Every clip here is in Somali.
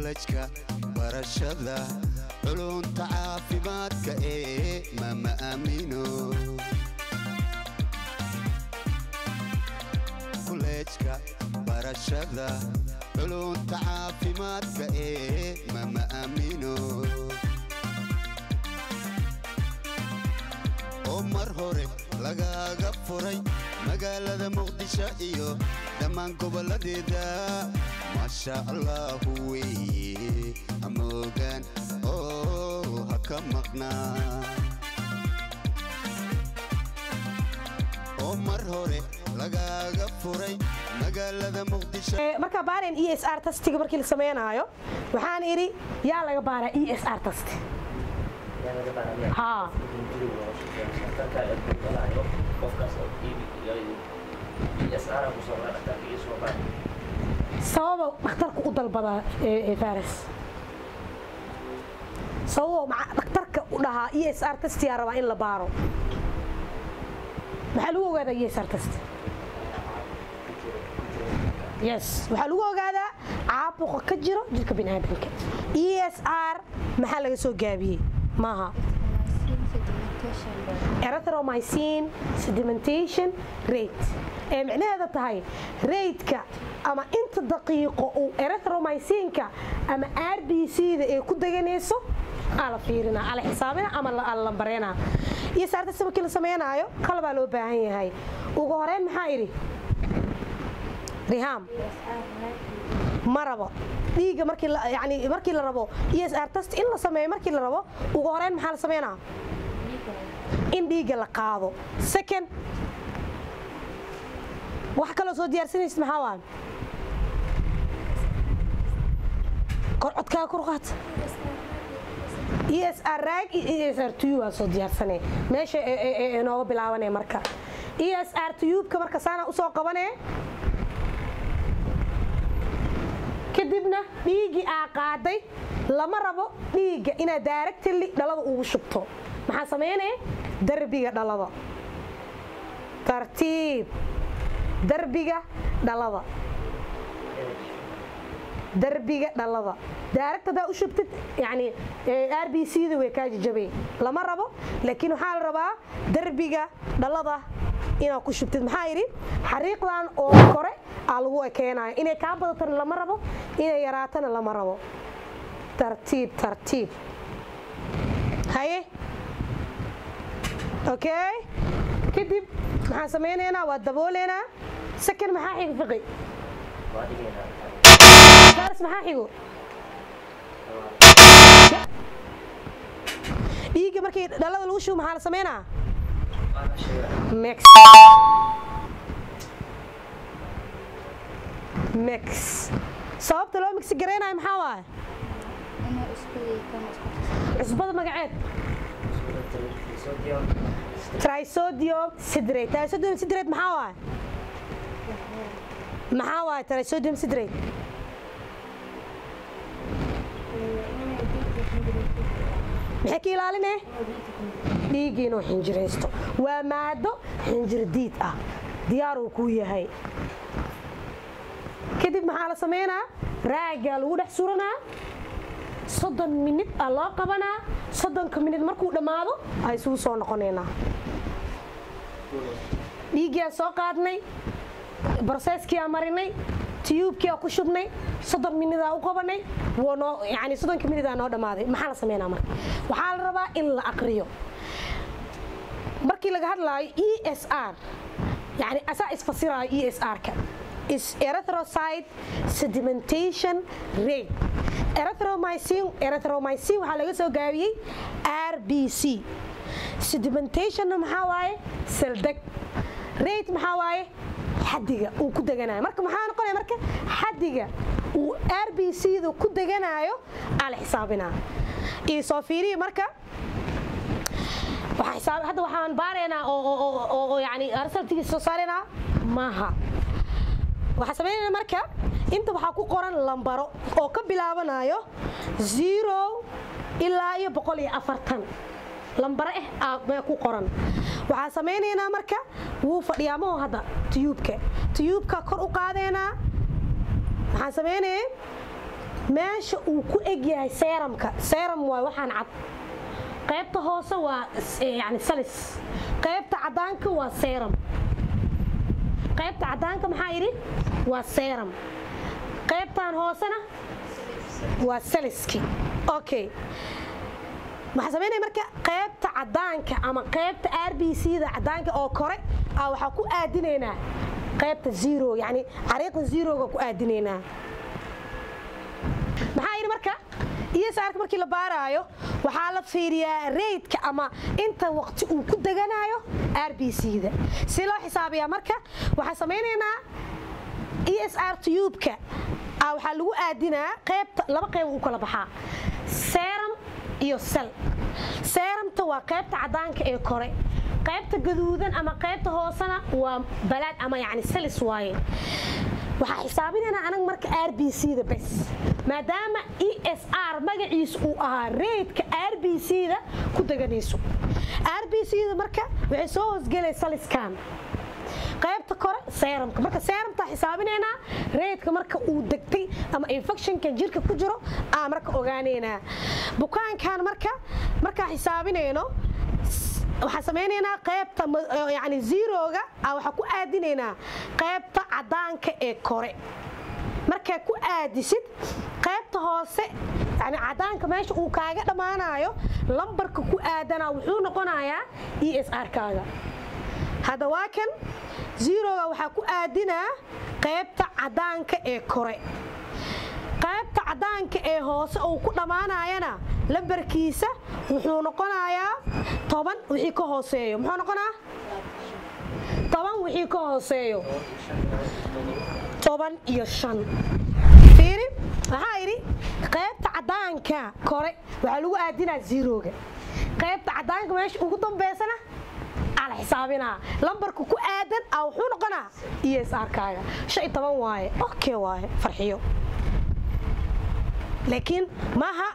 كولجكا برشدا علوم تعافيماتك ماما أمينو كولجكا برشدا علوم تعافيماتك ماما أمينو عمر هوري لغاغا فوري مقالة مقدشة إيو دمان قبل دا ما شاء الله هوي أموغان هكا مقنا عمر هوري لغاغا فوري مقالة مقدشة marka baareen ESR testiga markii la sameeyanayo waxaan iri yaa laga baara ESR test ها sabab dhakhtarku u dalbada Faris sabab dhakhtarka u dhahaa ESR test yaa raba in la baaro maxaa lagu ogaadaa ESR test yes waxaa lagu ogaadaa caabuqa ka jiro jirka bini'aadamka ESR maxaa laga soo gaabiyey maaha erythromycin sedimentation rate معناها تهاي ريتك أما أنت دقيقة أو إريثروميسينك أما RBC ده كده جنسه على فيرنا على حسابنا أما على لمبرنا يسار تسمى كل سمينا أيو خلوا بالو بعهين هاي وجهرين محايري ريهام مربا ديجا مركي يعني مركي لربو ESR تست إلا سمي مركي لربو وجهرين محل سمينا إن ديجا لقاضو second wax kale soo diyaarsanaysid maxaa waan codka kurqaad ESR rag ESR tube waa soo diyaarsanay meesha inoo bilaabanay marka ESR tube ka marka saana u soo qabanay kadibna dhiigi aa qaaday lama rabo dhiiga ina directly dhalada ugu shubto maxaa sameeynay darbiga dhalada tartiib دربيجا دلدا دربيجا دلدا داركت ده وشبت يعني RBC ده وكاج جبي لما ربا لكنه حال ربا دربيجا دلدا إنه كشبت محايري حريق لان أو كره على كينا إنه كابل تر لما ربا إنه يراتنا لما ربا ترتيب ترتيب هاي أوكي كده maxaan sameeynaa waa daboolena sakan maxaa xigo fiqi Faris maxaa xigo dhiiga markii dhalada lagu shubo maxaa la sameeynaa mix sababta loo mix gareenayo maxaa waaye cusbada magaceed ترايسوديوم سيدريت ترايسوديوم سيدريت محاوى ترايسوديوم سيدريت محكي لالنا ديجينو حنجريستو ومادو حنجر ديد ديارو كويا هاي كدب محاله سمينا راجل ودح سورنا صدن منت الله قبنا صدن كمنت مركو دمادو اي سو سو نقونينا dhiiga soo qaadnay processkii amarinay tubekii ku shubnay 30 minute u qabanay wono yani 30 minute noo dhamaaday maxaa la sameeynaa marka waxa la rabaa in la aqriyo markii laga hadlayo ESR yani asaa isfasirayo ESR ka is erythrocyte sedimentation rate erythromycin waxa laga soo gaabiyay RBC sedimentation maxaa waaye saldeg rate maxaa waaye xadiga uu ku deganayo marka maxaa noqonaya marka xadiga uu RBC du ku deganayo ala xisaabina ee soo fiiriyo marka waxa xisaab hadda waxaan baareena oo yani arsaltiga soo saarena maaha waxa sameeyna marka inta waxa ku qoran lambaro oo ka bilaabanayo 0 ilaa 140 لمبر ما كو قرن waxa sameeynayna marka wuu fadhiyaamo hada tubeka kor u qaadayna waxa sameeynay meesha uu ku egyahay seeramka seeram waa waxaan cad qaybta hoose waa yani salis qaybta cadaanka waa seeram qaybta cadaanka maxaa yiri waa seeram qaybtan hoosena waa saliski okay maxaa sameynay marka qaybta cadaanka ama qaybta RBC-da cadaanka oo kore waxa ku aadinayna qaybta 0 yani ariiqda 0ga ku aadinayna maxaa yiri marka ESR markii la baaraayo waxaa la fiiriyaa rate-ka ama inta waqti uu ku deganayo RBC-da si loo xisaabiyaa marka waxa sameeynaa ESR tube-ka waxa lagu aadinaa qaybta laba qayb uu kala baxaa serum iyo sel serumta waa qaybta cadaanka ee kore qaybta gaduudan ama qaybta hoosana waa balaad ama yani salis waaye waxa xisaabinayna anaga marka RBC-da bas maadaama ESR magaciisu uu ahaa rate-ka RBC-da ku deganayso RBC-da marka waxay soo hoosgalaysaa saliskan qaybta kore serumka marka serumta xisaabinayna rate-ka marka uu degtay ama infection-ka jirka ku jiro marka ogaanayna bukaankan marka xisaabinayno waxa sameeynaa qaybta yani 0ga waxa ku aadinayna qaybta cadaanka ee kore marka ku aadisid qaybta hoose yani cadaanka meesha uu kaaga dhamaanayo lambarka ku aadana wuxuu noqonayaa ESR kaaga hada waa kan 0ga waxa ku aadinaa qaybta cadaanka ee kore qaybta cadaanka ee hoose uu ku dhamaanayana lambarkiisa wuxuu noqonayaa 10 wixii ka hooseeyo muxuu noqonaa 10 wixii ka hooseeyo 10 iyo 5 fiiri waxa yiri qaybta cadaanka kore waxa lagu aadinaa 0ga qaybta cadaanka meesha ugu dambeysana ala xisaabina lambarku ku aadan wuxuu noqonaa ESR kaaga 15 waaye okay waaye farxiyo لكن ماها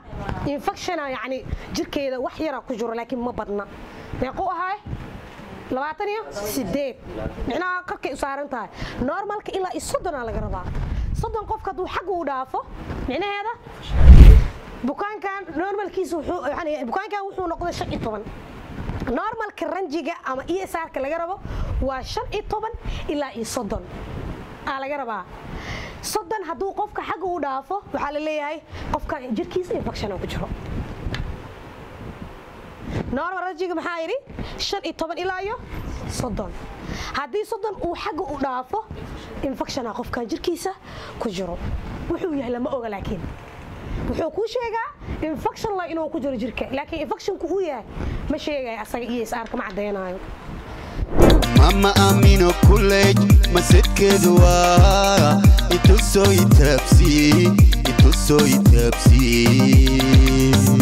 infection يعني جركيدا wax yar ku jiro laakiin ma badna meeqo ahay 28 macnaha qarkay u saaran tahay normalka ilaa 30 laga rabaa 30 qofka haduu xaq u dhaafo macnaheeda bukaankan normalkiisu wuxuu yani bukaankan wuxuu noqday 15 normalka ranjiga ama ESR-ka laga rabo waa 15 ilaa 30 laga rabaa صدن هدو قفك حق ودافو وحال اللي هاي قفك جركيس infection ku jiro normal rajiga maxaa yiri 15 ilaa iyo 30 hadii 30 uu xaq u dhaafo infection qofka jirkiisa ku jiro wuxuu yahay lama oga laakiin wuxuu ku sheegaa infection la inuu ku jiro jirka laakiin infection ku uu yahay ma sheegay asaga ESR ka macdeenayo mama amino college masedkeedwa itu soo itabsi